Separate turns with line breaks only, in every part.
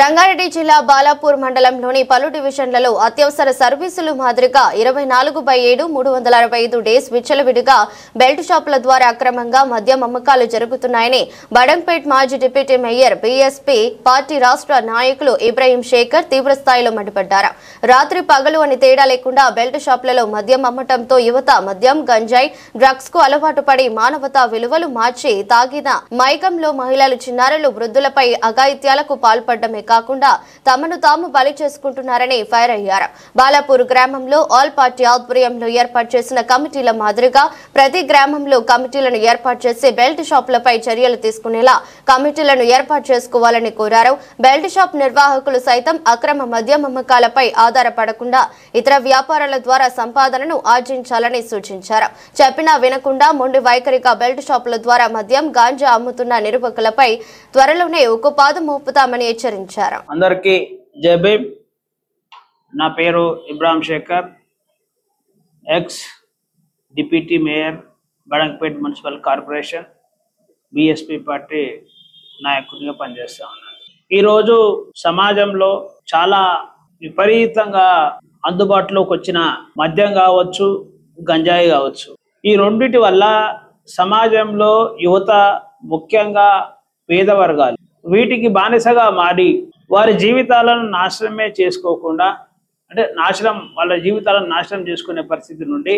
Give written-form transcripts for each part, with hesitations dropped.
రంగారెడ్డి జిల్లా బాలాపూర్ మండలంలోని పలు డివిజన్లలో అత్యవసర సర్వీసులు మాదిరిగా 24/7 365 డేస్ విచ్చలవిడిగా బెల్ట్ షాపుల ద్వారా అక్రమంగా మద్యం అమ్మకాలు జరుగుతున్నాయని బడంపేట్ మాజీ డిప్యూటీ మేయర్ బీఎస్పీ పార్టీ రాష్ట్ర నాయకులు ఇబ్రాహీం శేఖర్ తీవ్రస్థాయిలో మండిపడ్డారు. రాత్రి పగలు అని తేడా లేకుండా బెల్ట్ షాపులలో మద్యం అమ్మటంతో యువత మద్యం గంజాయి డ్రగ్స్ కు అలవాటు పడి మానవతా విలువలు మార్చి తాగిన మైకంలో మహిళలు చిన్నారులు వృద్ధులపై అఘాయిత్యాలకు పాల్పడ్డమే కాకుండా తమను తాము బలి చేసుకుంటున్నారని ఫైర్ అయ్యారు. బాలాపూర్ గ్రామంలో ఆల్ పార్టీ ఆధ్వర్యంలో ఏర్పాటు చేసిన కమిటీల మాదిరిగా ప్రతి గ్రామంలో కమిటీలను ఏర్పాటు చేసి బెల్ట్ షాపులపై చర్యలు తీసుకునేలా కమిటీలను ఏర్పాటు చేసుకోవాలని కోరారు. బెల్ట్ షాప్ నిర్వాహకులు సైతం అక్రమ మద్యం అమ్మకాలపై ఆధారపడకుండా ఇతర వ్యాపారాల ద్వారా సంపాదనను ఆర్జించాలని సూచించారు. చెప్పినా వినకుండా మొండి వైఖరిగా బెల్ట్ షాపుల ద్వారా మద్యం గాంజా అమ్ముతున్న నిరూపకులపై త్వరలోనే ఉక్కుపాదం మోపుతామని హెచ్చరించారు.
అందరికీ జై భీమ్. నా పేరు Ibrahim Shekhar, ex deputy mayor Badangpet municipal corporation BSP party నాయకుడిగా పనిచేస్తా ఉన్నాను. ఈరోజు సమాజంలో చాలా విపరీతంగా అందుబాటులోకి వచ్చిన మద్యం కావచ్చు, గంజాయి కావచ్చు, ఈ రెండిటి వల్ల సమాజంలో యువత, ముఖ్యంగా పేద వర్గాలు వీటికి బానిసగా మారి వారి జీవితాలను నాశనమే చేసుకోకుండా, అంటే వాళ్ళ జీవితాలను నాశనం చేసుకునే పరిస్థితి నుండి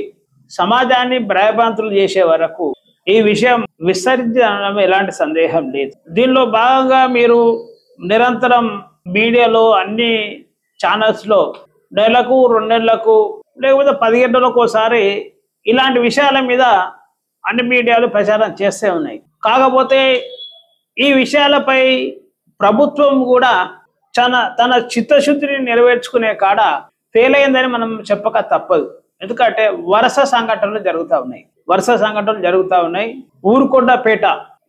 సమాజాన్ని భయభ్రాంతులు చేసే వరకు ఈ విషయం విస్తరించడం ఎలాంటి సందేహం లేదు. దీనిలో భాగంగా మీరు నిరంతరం మీడియాలో అన్ని ఛానల్స్లో నెలకు 2 నెలలకు లేకపోతే 10 గంటలకు ఒకసారి ఇలాంటి విషయాల మీద అన్ని మీడియాలు ప్రచారం చేస్తూ ఉన్నాయి. కాకపోతే ఈ విషయాలపై ప్రభుత్వం కూడా తన చిత్తశుద్ధిని నెరవేర్చుకునే కాడ ఫెయిల్ అయిందని మనం చెప్పక తప్పదు. ఎందుకంటే వరుస సంఘటనలు జరుగుతూ ఉన్నాయి. ఊరుకొండపేట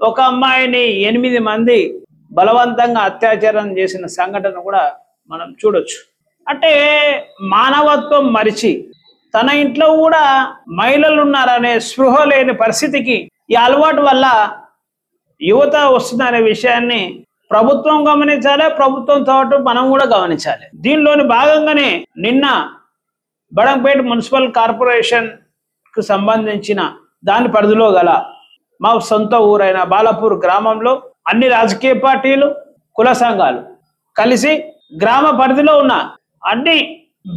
ఒక అమ్మాయిని 8 మంది బలవంతంగా అత్యాచారం చేసిన సంఘటన కూడా మనం చూడొచ్చు. అంటే మానవత్వం మరిచి తన ఇంట్లో కూడా మహిళలు ఉన్నారనే స్పృహ లేని పరిస్థితికి ఈ అలవాటు వల్ల యువత వస్తుందనే విషయాన్ని ప్రభుత్వం గమనించాలి, ప్రభుత్వంతో పాటు మనం కూడా గమనించాలి. దీనిలోని భాగంగానే నిన్న బడంపేట్ మున్సిపల్ కార్పొరేషన్ కు సంబంధించిన దాని పరిధిలో గల మా సొంత ఊరైన బాలాపూర్ గ్రామంలో అన్ని రాజకీయ పార్టీలు, కుల సంఘాలు కలిసి గ్రామ పరిధిలో ఉన్న అన్ని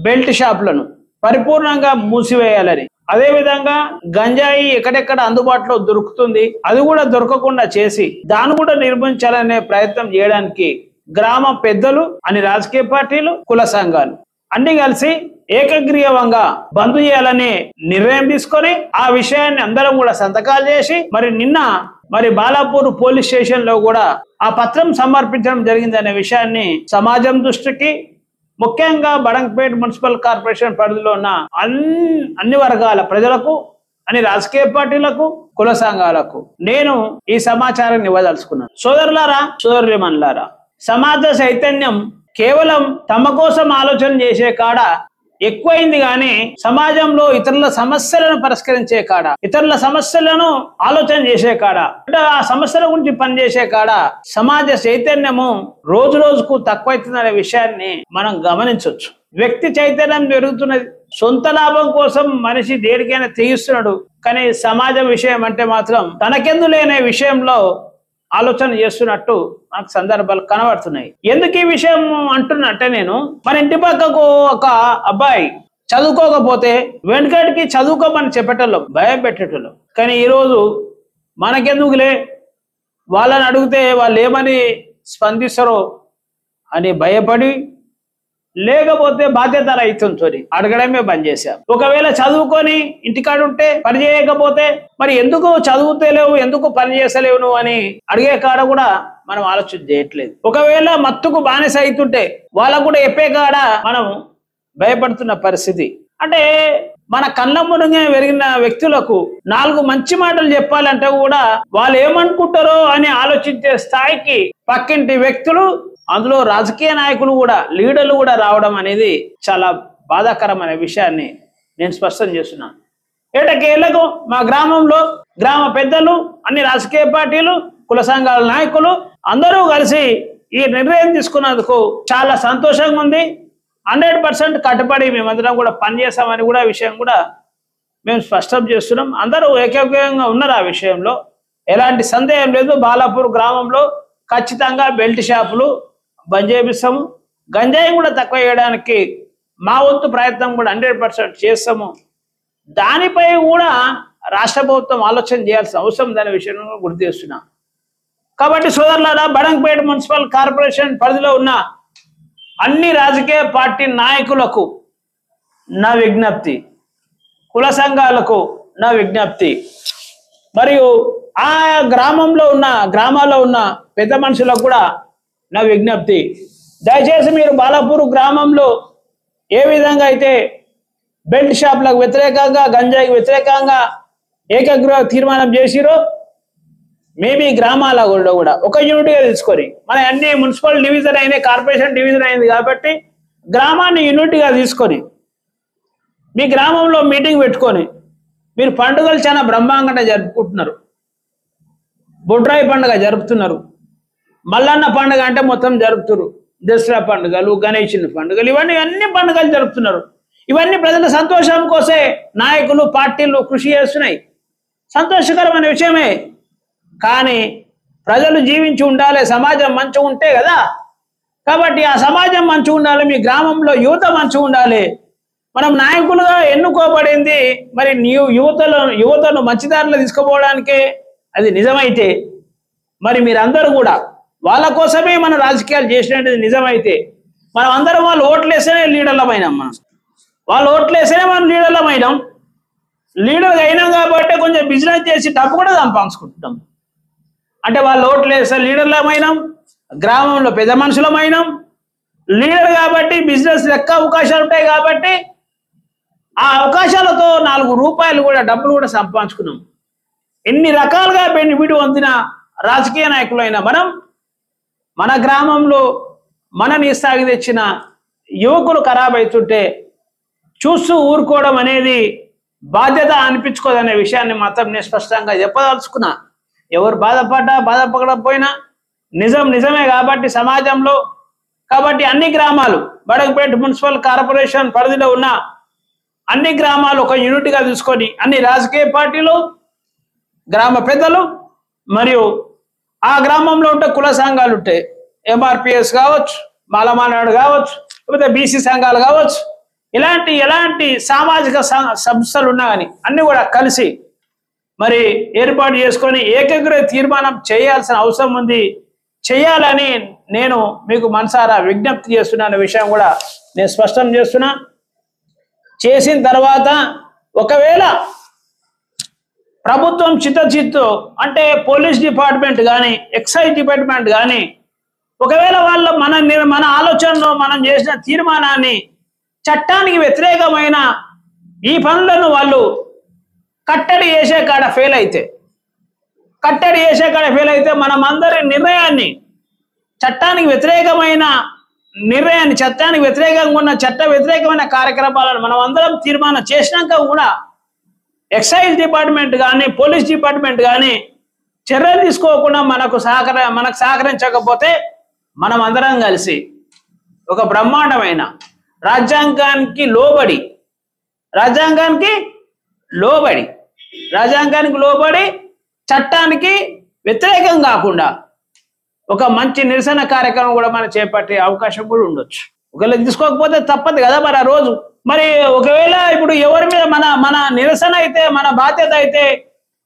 బెల్ట్ షాపులను పరిపూర్ణంగా మూసివేయాలని, అదేవిధంగా గంజాయి ఎక్కడెక్కడ అందుబాటులో దొరుకుతుంది అది కూడా దొరకకుండా చేసి దాన్ని కూడా నిర్మించాలనే ప్రయత్నం చేయడానికి గ్రామ పెద్దలు, అన్ని రాజకీయ పార్టీలు, కుల సంఘాలు అన్ని కలిసి ఏకగ్రీవంగా బంద్ చేయాలని నిర్ణయం తీసుకొని ఆ విషయాన్ని అందరం కూడా సంతకాలు చేసి నిన్న బాలాపూర్ పోలీస్ స్టేషన్ లో కూడా ఆ పత్రం సమర్పించడం జరిగిందనే విషయాన్ని సమాజం దృష్టికి, ముఖ్యంగా బడంపేట్ మున్సిపల్ కార్పొరేషన్ పరిధిలో ఉన్న అన్ని వర్గాల ప్రజలకు, అన్ని రాజకీయ పార్టీలకు, కుల సంఘాలకు నేను ఈ సమాచారాన్ని ఇవ్వదలుచుకున్నాను. సోదరులారా, సోదరులమనులారా, సమాజ చైతన్యం కేవలం తమ కోసం ఆలోచన చేసే కాడ ఎక్కువైంది కానీ సమాజంలో ఇతరుల సమస్యలను పరిష్కరించే కాడ, ఇతరుల సమస్యలను ఆలోచన చేసే కాడ, అంటే ఆ సమస్యల గురించి పనిచేసే కాడ సమాజ చైతన్యము రోజు రోజుకు తక్కువైతుందనే విషయాన్ని మనం గమనించవచ్చు. వ్యక్తి చైతన్యం పెరుగుతున్నది. సొంత లాభం కోసం మనిషి దేనికైనా తెగిస్తున్నాడు, కానీ సమాజం విషయం అంటే మాత్రం తనకెందు లేనే విషయంలో ఆలోచన చేస్తున్నట్టు నాకు సందర్భాలు కనబడుతున్నాయి. ఎందుకు ఈ విషయం అంటున్నట్టే, నేను మన ఇంటి పక్కకు ఒక అబ్బాయి చదువుకోకపోతే వెనకటికి చదువుకోమని చెప్పేటోళ్ళం, భయం పెట్టేటోళ్ళం. కానీ ఈరోజు మనకెందుకులే, వాళ్ళని అడిగితే వాళ్ళు ఏమని స్పందిస్తారో అని భయపడి, లేకపోతే బాధ్యత రైతులతో అడగడమే బంద్ చేశాం. ఒకవేళ చదువుకొని ఇంటికాడ ఉంటే పని చేయకపోతే ఎందుకు చదువుతలేవు, ఎందుకు పని చేస్తలేవు నువ్వు అని అడిగే కాడ కూడా మనం ఆలోచన చేయట్లేదు. ఒకవేళ మత్తుకు బానిస అవుతుంటే వాళ్ళకు కూడా చెప్పే కాడ మనం భయపడుతున్న పరిస్థితి. అంటే మన కళ్ళ మునుగే పెరిగిన వ్యక్తులకు 4 మంచి మాటలు చెప్పాలంటే కూడా వాళ్ళు ఏమనుకుంటారో అని ఆలోచించే స్థాయికి పక్కింటి వ్యక్తులు, అందులో రాజకీయ నాయకులు కూడా, లీడర్లు కూడా రావడం అనేది చాలా బాధాకరమైన విషయాన్ని నేను స్పష్టం చేస్తున్నాను. ఏటకేళ్లకు మా గ్రామంలో గ్రామ పెద్దలు, అన్ని రాజకీయ పార్టీలు, కుల సంఘాల నాయకులు అందరూ కలిసి ఈ నిర్ణయం తీసుకున్నందుకు చాలా సంతోషంగా ఉంది. 100% కట్టుబడి మేమందరం కూడా పనిచేస్తామని కూడా విషయం కూడా మేము స్పష్టం చేస్తున్నాం. అందరూ ఏకగ్రీవంగా ఉన్నారు. ఆ విషయంలో ఎలాంటి సందేహం లేదు. బాలాపూర్ గ్రామంలో ఖచ్చితంగా బెల్ట్ షాపులు బంద్ చేపిస్తాము. గంజాయి కూడా తక్కువ చేయడానికి మా వంతు ప్రయత్నం కూడా 100% చేస్తాము. దానిపై కూడా రాష్ట్ర ప్రభుత్వం ఆలోచన చేయాల్సిన అవసరం దాని విషయంలో గుర్తు చేస్తున్నాం. కాబట్టి సోదరులారా, బడంగపేట మున్సిపల్ కార్పొరేషన్ పరిధిలో ఉన్న అన్ని రాజకీయ పార్టీ నాయకులకు నా విజ్ఞప్తి, కుల సంఘాలకు నా విజ్ఞప్తి, మరియు ఆ గ్రామాల్లో ఉన్న పెద్ద మనుషులకు కూడా నా విజ్ఞప్తి. దయచేసి మీరు బాలాపూర్ గ్రామంలో ఏ విధంగా అయితే బెల్ట్ షాప్లకు వ్యతిరేకంగా, గంజాయికి వ్యతిరేకంగా ఏకగ్రీవ తీర్మానం చేసిరో, మేము ఈ గ్రామాలలో కూడా ఒక యూనిట్గా తీసుకొని, మన అన్ని మున్సిపల్ డివిజన్ అయినాయి, కార్పొరేషన్ డివిజన్ అయింది కాబట్టి గ్రామాన్ని యూనిట్గా తీసుకొని మీ గ్రామంలో మీటింగ్ పెట్టుకొని మీరు పండుగలు చాలా బ్రహ్మాండంగా జరుపుకుంటున్నారు. బొడ్రాయి పండుగ జరుపుతున్నారు, మల్లన్న పండుగ అంటే మొత్తం జరుపుతున్నారు, దసరా పండుగలు, గణేశుని పండుగలు, ఇవన్నీ అన్ని పండుగలు జరుపుతున్నారు. ఇవన్నీ ప్రజల సంతోషం కోసే నాయకులు, పార్టీలు కృషి చేస్తున్నాయి. సంతోషకరమైన విషయమే. కానీ ప్రజలు జీవించి ఉండాలి, సమాజం మంచిగా ఉంటే కదా. కాబట్టి ఆ సమాజం మంచిగా ఉండాలి, మీ గ్రామంలో యువత మంచిగా ఉండాలి. మనం నాయకులుగా ఎన్నుకోబడింది మరి యువతను మంచిదారిలో తీసుకుపోవడానికే. అది నిజమైతే మరి మీరందరూ కూడా వాళ్ళ కోసమే మన రాజకీయాలు చేసినది నిజమైతే, మనం అందరం వాళ్ళు ఓట్లేస్తేనే లీడర్లమైనాం. వాళ్ళు ఓట్లేస్తేనే మనం లీడర్లమైనాం. లీడర్ అయినాం కాబట్టి కొంచెం బిజినెస్ చేసి డబ్బు కూడా సంపాదించుకుంటున్నాం. అంటే వాళ్ళు ఓట్లేస్తే లీడర్లమైనాం, గ్రామంలో పెద్ద మనుషులమైనాం. లీడర్ కాబట్టి బిజినెస్ లెక్క అవకాశాలు ఉంటాయి కాబట్టి ఆ అవకాశాలతో 4 రూపాయలు కూడా డబ్బులు కూడా సంపాదించుకున్నాం. ఎన్ని రకాలుగా బెనిఫిట్ పొందిన రాజకీయ నాయకులైనా మనం మన గ్రామంలో మనని సాగి తెచ్చిన యువకులు ఖరాబ్ అవుతుంటే చూస్తూ ఊరుకోవడం అనేది బాధ్యత అనిపించుకోదనే విషయాన్ని మాత్రం నేను స్పష్టంగా చెప్పదలుచుకున్నా. ఎవరు బాధపడకపోయినా నిజమే కాబట్టి సమాజంలో. కాబట్టి అన్ని గ్రామాలు, బడంగపేట మున్సిపల్ కార్పొరేషన్ పరిధిలో ఉన్న అన్ని గ్రామాలు ఒక యూనిట్గా తీసుకొని అన్ని రాజకీయ పార్టీలు, గ్రామ పెద్దలు మరియు ఆ గ్రామంలో ఉంటే కుల సంఘాలు ఉంటాయి, ఎంఆర్పిఎస్ కావచ్చు, మాలమానాడు కావచ్చు, లేకపోతే బీసీ సంఘాలు కావచ్చు, ఎలాంటి సామాజిక సంస్థలు ఉన్నా కానీ అన్ని కూడా కలిసి మరి ఏర్పాటు చేసుకొని ఏకగ్రీవ తీర్మానం చేయాల్సిన అవసరం ఉంది. చేయాలని నేను మీకు మనసారా విజ్ఞప్తి చేస్తున్న విషయం కూడా నేను స్పష్టం చేస్తున్నా. చేసిన తర్వాత ఒకవేళ ప్రభుత్వం చిత్తచిత్తు అంటే పోలీస్ డిపార్ట్మెంట్ కానీ, ఎక్సైజ్ డిపార్ట్మెంట్ కానీ ఒకవేళ వాళ్ళ మన ఆలోచనలో మనం చేసిన తీర్మానాన్ని చట్టానికి వ్యతిరేకమైన ఈ పనులను వాళ్ళు కట్టడి చేసే కాడ ఫెయిల్ అయితే మనమందరి నిర్ణయాన్ని చట్టానికి వ్యతిరేకమైన నిర్ణయాన్ని, చట్టానికి వ్యతిరేకంగా ఉన్న చట్ట వ్యతిరేకమైన కార్యక్రమాలను మనం అందరం తీర్మానం చేసినాక కూడా ఎక్సైజ్ డిపార్ట్మెంట్ కానీ, పోలీస్ డిపార్ట్మెంట్ కానీ చర్యలు తీసుకోకుండా మనకు సహకరించకపోతే మనం అందరం కలిసి ఒక బ్రహ్మాండమైన రాజ్యాంగానికి లోబడి చట్టానికి వ్యతిరేకం కాకుండా ఒక మంచి నిరసన కార్యక్రమం కూడా మనం చేపట్టే అవకాశం కూడా ఉండొచ్చు. ఒకవేళ తీసుకోకపోతే తప్పదు కదా మరి ఆ రోజు. మరి ఒకవేళ ఇప్పుడు ఎవరి మీద మన నిరసన అయితే, మన బాధ్యత అయితే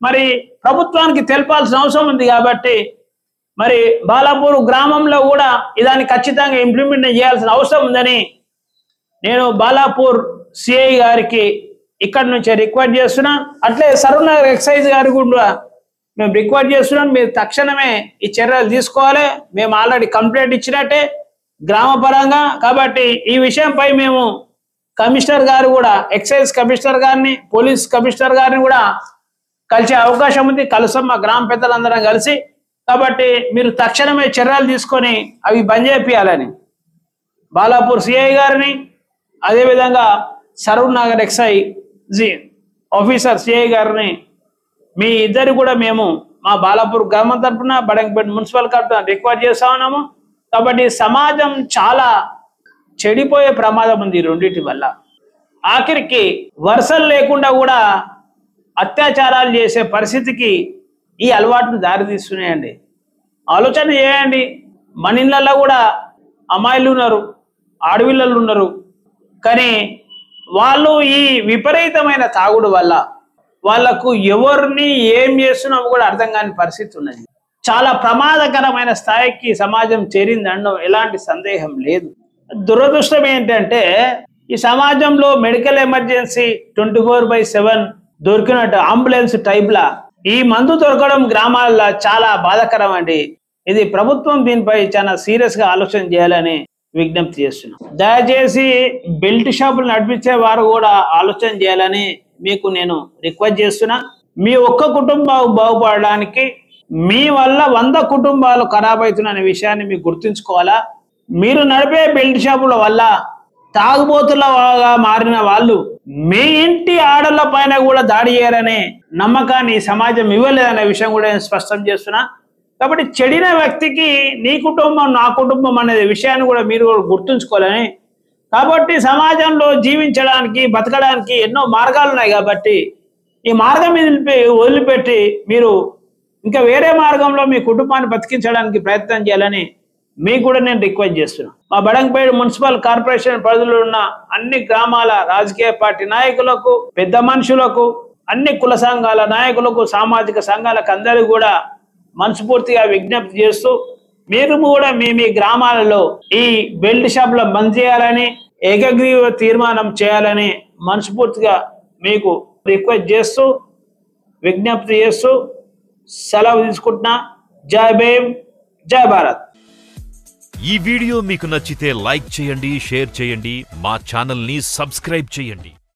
మరి ప్రభుత్వానికి తెలపాల్సిన అవసరం ఉంది. కాబట్టి మరి బాలాపూర్ గ్రామంలో కూడా ఇదాన్ని ఖచ్చితంగా ఇంప్లిమెంట్ చేయాల్సిన అవసరం ఉందని నేను బాలాపూర్ సిఐ గారికి ఇక్కడి నుంచి రిక్వెస్ట్ చేస్తున్నా. అట్లే సరూర్నగర్ ఎక్సైజ్ గారికి కూడా మేము రిక్వెస్ట్ చేస్తున్నాం, మీరు తక్షణమే ఈ చర్యలు తీసుకోవాలి. మేము ఆల్రెడీ కంప్లైంట్ ఇచ్చినట్టే గ్రామ పరంగా. కాబట్టి ఈ విషయంపై మేము కమిషనర్ గారు కూడా, ఎక్సైజ్ కమిషనర్ గారిని, పోలీస్ కమిషనర్ గారిని కూడా కలిసే అవకాశం ఉంది. కలుస్తాం మా గ్రామ పెద్దలందరం కలిసి. కాబట్టి మీరు తక్షణమే చర్యలు తీసుకొని అవి బంద్ చేపియాలని బాలాపూర్ సిఐ గారిని, అదేవిధంగా సరూర్నగర్ ఎక్సైజ్ ఆఫీసర్ సిఐ గారిని మీ ఇద్దరు కూడా మేము మా బాలాపూర్ గ్రామం తరఫున, బడంగపేట మున్సిపల్ తరఫున రిక్వెస్ట్ చేస్తా ఉన్నాము. కాబట్టి సమాజం చాలా చెడిపోయే ప్రమాదం ఉంది ఈ రెండింటి వల్ల. ఆఖరికి వరుసలు లేకుండా కూడా అత్యాచారాలు చేసే పరిస్థితికి ఈ అలవాట్లు దారితీస్తున్నాయండి. ఆలోచన చేయండి, మన ఇళ్ళల్లో కూడా అమ్మాయిలు ఉన్నారు, ఆడపిల్లలు ఉన్నారు. కానీ వాళ్ళు ఈ విపరీతమైన తాగుడు వల్ల వాళ్లకు ఎవరిని ఏం చేస్తున్నామో కూడా అర్థం కాని పరిస్థితి ఉన్నది. చాలా ప్రమాదకరమైన స్థాయికి సమాజం చేరిందనడం ఎలాంటి సందేహం లేదు. దురదృష్టం ఏంటంటే ఈ సమాజంలో మెడికల్ ఎమర్జెన్సీ 24/7 దొరికినట్టు అంబులెన్స్ టైప్లా ఈ మందు దొరకడం గ్రామాల్లో చాలా బాధాకరం అండి. ఇది ప్రభుత్వం దీనిపై చాలా సీరియస్ గా ఆలోచన చేయాలని విజ్ఞప్తి చేస్తున్నాం. దయచేసి బెల్ట్ షాపులు నడిపించే వారు కూడా ఆలోచన చేయాలని మీకు నేను రిక్వెస్ట్ చేస్తున్నా. మీ ఒక్క కుటుంబం బాగుపడడానికి మీ వల్ల 100 కుటుంబాలు ఖరాబ్ అవుతున్న విషయాన్ని మీకు గుర్తుంచుకోవాలా. మీరు నడిపే బెల్ట్ షాపుల వల్ల తాగుబోతులుగా మారిన వాళ్ళు మీ ఇంటి ఆడళ్ళ పైన కూడా దాడి చేయరనే నమ్మకాన్ని సమాజం ఇవ్వలేదనే విషయం కూడా నేను స్పష్టం చేస్తున్నా. కాబట్టి చెడిన వ్యక్తికి నీ కుటుంబం నా కుటుంబం అనే విషయాన్ని కూడా మీరు గుర్తుంచుకోవాలని. కాబట్టి సమాజంలో జీవించడానికి బతకడానికి ఎన్నో మార్గాలు ఉన్నాయి. కాబట్టి ఈ మార్గం వదిలిపెట్టి మీరు ఇంకా వేరే మార్గంలో మీ కుటుంబాన్ని బతికించడానికి ప్రయత్నం చేయాలని మీకు కూడా నేను రిక్వెస్ట్ చేస్తున్నాను. మా బడంగపేట మున్సిపల్ కార్పొరేషన్ పరిధిలో ఉన్న అన్ని గ్రామాల రాజకీయ పార్టీ నాయకులకు, పెద్ద మనుషులకు, అన్ని కుల సంఘాల నాయకులకు, సామాజిక సంఘాలకు అందరికీ కూడా మనస్ఫూర్తిగా విజ్ఞప్తి చేస్తూ మీరు కూడా మీ గ్రామాలలో ఈ బెల్ట్ షాపుల బంద్ చేయాలని, ఏకగ్రీవ తీర్మానం చేయాలని మనస్ఫూర్తిగా మీకు రిక్వెస్ట్ చేస్తూ విజ్ఞప్తి చేస్తూ సెలవు తీసుకుంటున్నా. జై భీమ్, జై భారత్.
ఈ వీడియో మీకు నచ్చితే లైక్ చేయండి, షేర్ చేయండి, మా ఛానల్ ని సబ్స్క్రైబ్ చేయండి.